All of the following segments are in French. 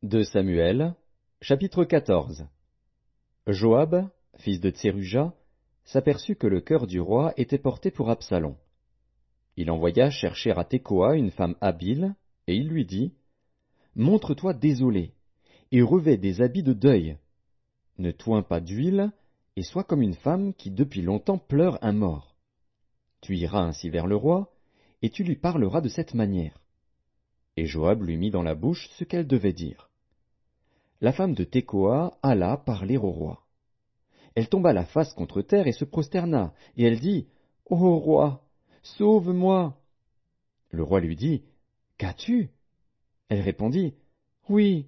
De Samuel, chapitre 14. Joab, fils de Tseruja, s'aperçut que le cœur du roi était porté pour Absalom. Il envoya chercher à Tekoa une femme habile, et il lui dit, montre-toi désolé, et revêt des habits de deuil. Ne toins pas d'huile, et sois comme une femme qui depuis longtemps pleure un mort. Tu iras ainsi vers le roi, et tu lui parleras de cette manière. Et Joab lui mit dans la bouche ce qu'elle devait dire. La femme de Tekoa alla parler au roi. Elle tomba la face contre terre et se prosterna, et elle dit, ô roi, sauve-moi. Le roi lui dit, qu'as-tu? Elle répondit, oui,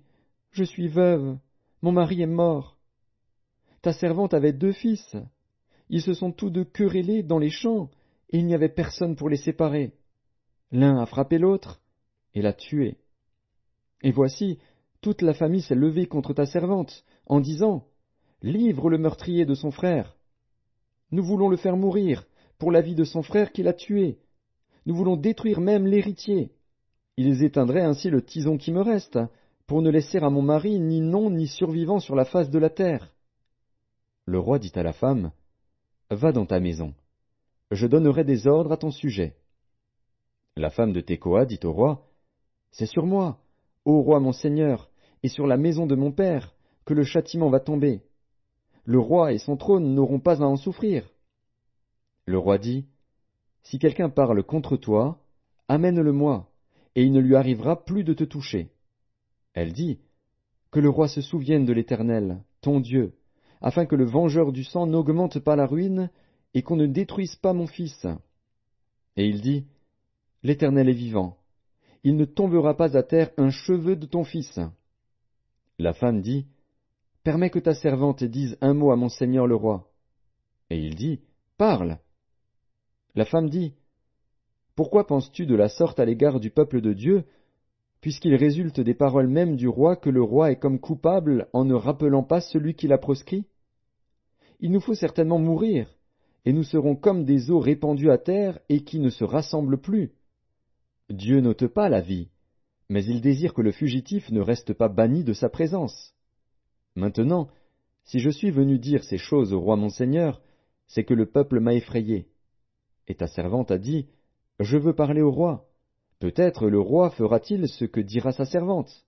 je suis veuve, mon mari est mort. Ta servante avait 2 fils. Ils se sont tous deux querellés dans les champs, et il n'y avait personne pour les séparer. L'un a frappé l'autre, et l'a tué. Et voici, toute la famille s'est levée contre ta servante, en disant, livre le meurtrier de son frère. Nous voulons le faire mourir, pour la vie de son frère qui l'a tué. Nous voulons détruire même l'héritier. Ils éteindraient ainsi le tison qui me reste, pour ne laisser à mon mari ni nom ni survivant sur la face de la terre. Le roi dit à la femme, va dans ta maison. Je donnerai des ordres à ton sujet. La femme de Tekoa dit au roi, c'est sur moi, ô roi mon seigneur, et sur la maison de mon père, que le châtiment va tomber. Le roi et son trône n'auront pas à en souffrir. Le roi dit, si quelqu'un parle contre toi, amène-le-moi, et il ne lui arrivera plus de te toucher. Elle dit, que le roi se souvienne de l'Éternel, ton Dieu, afin que le vengeur du sang n'augmente pas la ruine, et qu'on ne détruise pas mon fils. Et il dit, l'Éternel est vivant, il ne tombera pas à terre un cheveu de ton fils. La femme dit, permets que ta servante dise un mot à mon seigneur le roi. Et il dit, parle. La femme dit, pourquoi penses-tu de la sorte à l'égard du peuple de Dieu, puisqu'il résulte des paroles mêmes du roi que le roi est comme coupable en ne rappelant pas celui qui l'a proscrit? Il nous faut certainement mourir, et nous serons comme des eaux répandues à terre et qui ne se rassemblent plus. Dieu n'ôte pas la vie, mais il désire que le fugitif ne reste pas banni de sa présence. Maintenant, si je suis venu dire ces choses au roi mon seigneur, c'est que le peuple m'a effrayé. Et ta servante a dit, je veux parler au roi. Peut-être le roi fera-t-il ce que dira sa servante.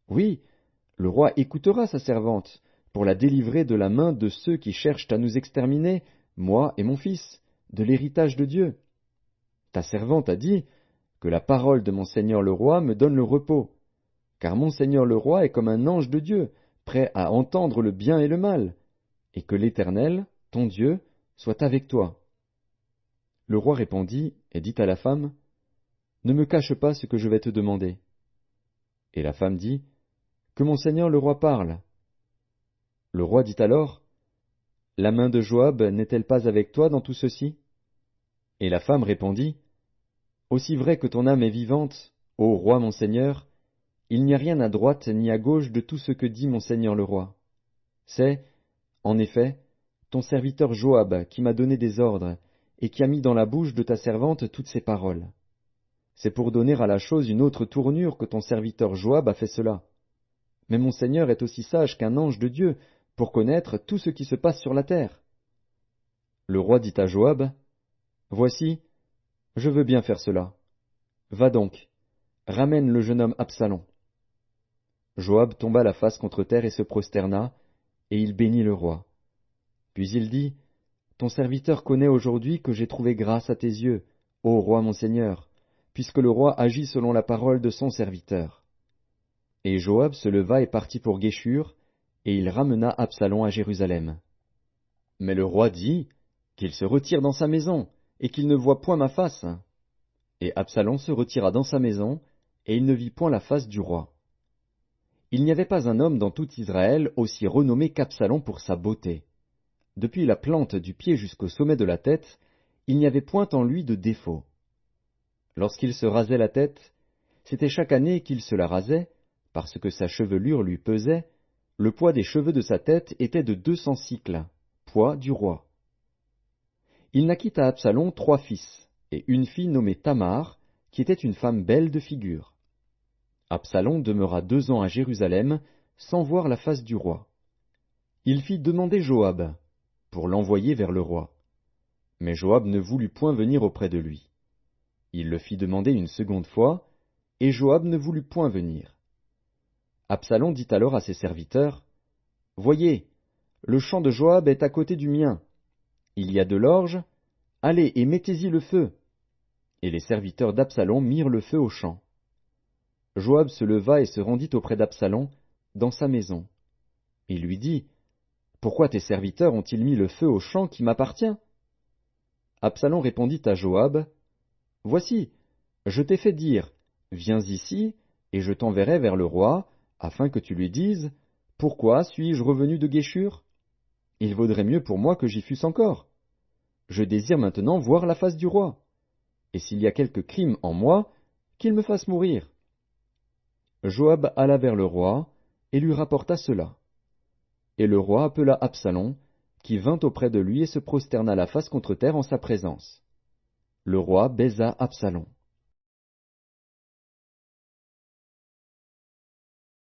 Oui, le roi écoutera sa servante, pour la délivrer de la main de ceux qui cherchent à nous exterminer, moi et mon fils, de l'héritage de Dieu. Ta servante a dit, que la parole de mon seigneur le roi me donne le repos, car mon seigneur le roi est comme un ange de Dieu, prêt à entendre le bien et le mal, et que l'Éternel, ton Dieu, soit avec toi. Le roi répondit et dit à la femme, ne me cache pas ce que je vais te demander. Et la femme dit, que mon seigneur le roi parle. Le roi dit alors, la main de Joab n'est-elle pas avec toi dans tout ceci? Et la femme répondit, aussi vrai que ton âme est vivante, ô roi mon seigneur, il n'y a rien à droite ni à gauche de tout ce que dit mon seigneur le roi. C'est, en effet, ton serviteur Joab qui m'a donné des ordres, et qui a mis dans la bouche de ta servante toutes ces paroles. C'est pour donner à la chose une autre tournure que ton serviteur Joab a fait cela. Mais mon Seigneur est aussi sage qu'un ange de Dieu pour connaître tout ce qui se passe sur la terre. Le roi dit à Joab, voici, je veux bien faire cela. Va donc, ramène le jeune homme Absalom. Joab tomba la face contre terre et se prosterna, et il bénit le roi. Puis il dit, ton serviteur connaît aujourd'hui que j'ai trouvé grâce à tes yeux, ô roi mon Seigneur, puisque le roi agit selon la parole de son serviteur. Et Joab se leva et partit pour Guéshur, et il ramena Absalom à Jérusalem. Mais le roi dit, qu'il se retire dans sa maison, et qu'il ne voie point ma face. Et Absalom se retira dans sa maison, et il ne vit point la face du roi. Il n'y avait pas un homme dans tout Israël aussi renommé qu'Absalom pour sa beauté. Depuis la plante du pied jusqu'au sommet de la tête, il n'y avait point en lui de défaut. Lorsqu'il se rasait la tête, c'était chaque année qu'il se la rasait, parce que sa chevelure lui pesait, le poids des cheveux de sa tête était de 200 sicles, poids du roi. Il naquit à Absalom 3 fils, et une fille nommée Tamar, qui était une femme belle de figure. Absalom demeura 2 ans à Jérusalem, sans voir la face du roi. Il fit demander Joab, pour l'envoyer vers le roi. Mais Joab ne voulut point venir auprès de lui. Il le fit demander une seconde fois, et Joab ne voulut point venir. Absalom dit alors à ses serviteurs, « Voyez, le champ de Joab est à côté du mien. Il y a de l'orge, allez et mettez-y le feu. » Et les serviteurs d'Absalom mirent le feu au champ. Joab se leva et se rendit auprès d'Absalom, dans sa maison. Il lui dit, « Pourquoi tes serviteurs ont-ils mis le feu au champ qui m'appartient » Absalom répondit à Joab, « Voici, je t'ai fait dire, viens ici, et je t'enverrai vers le roi, afin que tu lui dises, pourquoi suis-je revenu de Guéshur? Il vaudrait mieux pour moi que j'y fusse encore. Je désire maintenant voir la face du roi. Et s'il y a quelque crime en moi, qu'il me fasse mourir. » Joab alla vers le roi, et lui rapporta cela. Et le roi appela Absalom, qui vint auprès de lui et se prosterna la face contre terre en sa présence. Le roi baisa Absalom.